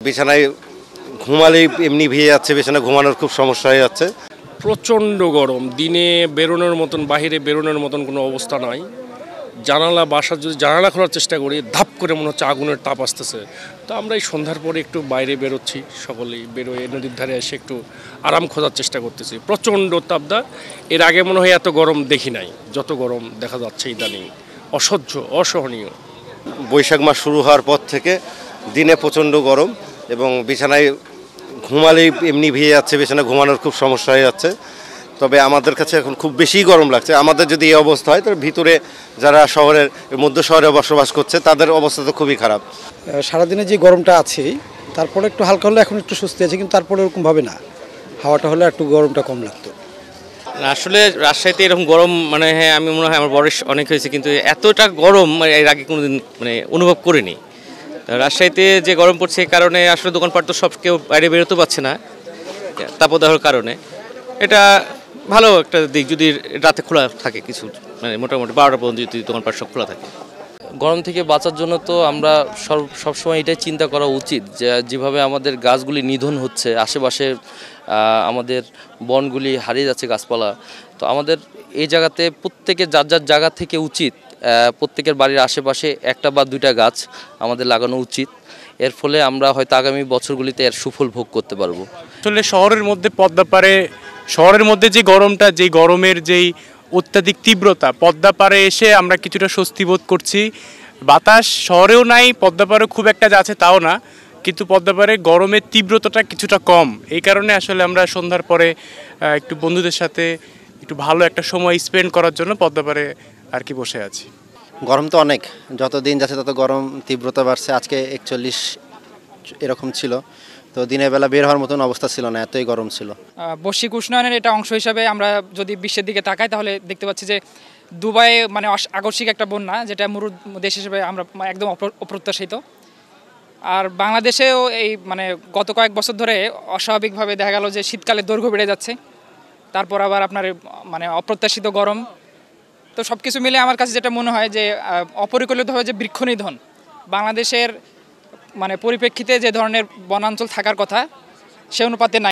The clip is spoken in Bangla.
বিছানায় ঘুমালেই এমনি ভিজে যাচ্ছে, বিছানায় ঘুমানোর খুব সমস্যা হয়ে যাচ্ছে। প্রচণ্ড গরম, দিনে বেরোনোর মতন, বাইরে বেরোনোর মতন কোনো অবস্থা নাই। বাসার যদি জানালা খোলার চেষ্টা করি, ধাপ করে মনে হচ্ছে আগুনের তাপ আসতেছে। তো আমরা এই সন্ধ্যার পরে একটু বাইরে বেরোচ্ছি, সকলেই বেরোয় নদীর ধারে এসে একটু আরাম খোঁজার চেষ্টা করতেছি। প্রচণ্ড তাপদা, এর আগে মনে হয় এত গরম দেখি নাই, যত গরম দেখা যাচ্ছে ইদানিং, অসহ্য, অসহনীয়। বৈশাখ মাস শুরু হওয়ার পর থেকে দিনে প্রচণ্ড গরম এবং বিছানায় ঘুমালেই এমনি ভিজে যাচ্ছে, বিছানায় ঘুমানোর খুব সমস্যা হয়ে যাচ্ছে। তবে আমাদের কাছে এখন খুব বেশি গরম লাগছে। আমাদের যদি এই অবস্থা হয় তাহলে ভিতরে যারা শহরের মধ্য শহরে বসবাস করছে তাদের অবস্থা তো খুবই খারাপ। সারাদিনে যে গরমটা আছে তারপরে একটু হালকা হলে এখন একটু স্বস্তি আছে, কিন্তু তারপরে ওরকমভাবে না, হাওয়াটা হলে একটু গরমটা কম লাগতো। আসলে রাজশাহীতে এরকম গরম মানে হ্যাঁ আমি মনে হয় আমার বয়স অনেক হয়েছে, কিন্তু এতটা গরম এর আগে কোনোদিন অনুভব করিনি। রাজশাহীতে যে গরম পড়ছে এই কারণে আসলে দোকানপাট তো সব কেউ বাইরে বেরোতে পারছে না তাপদাহর কারণে। এটা ভালো একটা দিক যদি রাতে খোলা থাকে, কিছু মোটামুটি 12টা পর্যন্ত যদি দোকানপাট সব খোলা থাকে। গরম থেকে বাঁচার জন্য তো আমরা সবসময় এটাই চিন্তা করা উচিত যে যেভাবে আমাদের গাছগুলি নিধন হচ্ছে, আশেপাশে আমাদের বনগুলি হারিয়ে যাচ্ছে, গাছপালা। তো আমাদের এই জায়গাতে প্রত্যেকের যার যার জায়গা থেকে উচিত প্রত্যেকের বাড়ির আশেপাশে একটা বা দুইটা গাছ আমাদের লাগানো উচিত। এর ফলে আমরা হয়তো আগামী বছরগুলিতে এর সুফল ভোগ করতে পারবো। আসলে শহরের মধ্যে পদ্মাপাড়ে, শহরের মধ্যে যে গরমটা, যেই গরমের যেই অত্যাধিক তীব্রতা, পদ্মাপাড়ে এসে আমরা কিছুটা স্বস্তি বোধ করছি। বাতাস শহরেও নাই, পদ্মাপাড়ে খুব একটা যাচ্ছে তাও না, কিন্তু পদ্মাপাড়ে গরমের তীব্রতাটা কিছুটা কম। এই কারণে আসলে আমরা সন্ধ্যার পরে একটু বন্ধুদের সাথে একটু ভালো একটা সময় স্পেন্ড করার জন্য পদ্মাপাড়ে আর কি বসে আছি। গরম তো অনেক, যত দিন যাচ্ছে তত গরম তীব্রতা বাড়ছে। আজকে 41 এরকম ছিল, তো দিনের বেলা বের হওয়ার মতন অবস্থা ছিল না, এতই গরম ছিল। বৈশ্বিক উষ্ণায়নের এটা অংশ হিসাবে আমরা যদি বিশ্বের দিকে তাকাই তাহলে দেখতে পাচ্ছি যে দুবাই আকস্মিক একটা বন্যা, যেটা মরু দেশ হিসেবে আমরা একদম অপ্রত্যাশিত। আর বাংলাদেশেও এই গত কয়েক বছর ধরে অস্বাভাবিকভাবে দেখা গেল যে শীতকালে দৈর্ঘ্য বেড়ে যাচ্ছে, তারপর আবার আপনার অপ্রত্যাশিত গরম। তো সব কিছু মিলে আমার কাছে যেটা মনে হয় যে অপরিকল্পিতভাবে যে বৃক্ষ নিধন বাংলাদেশের পরিপ্রেক্ষিতে যে ধরনের বনাঞ্চল থাকার কথা সে অনুপাতে নাই।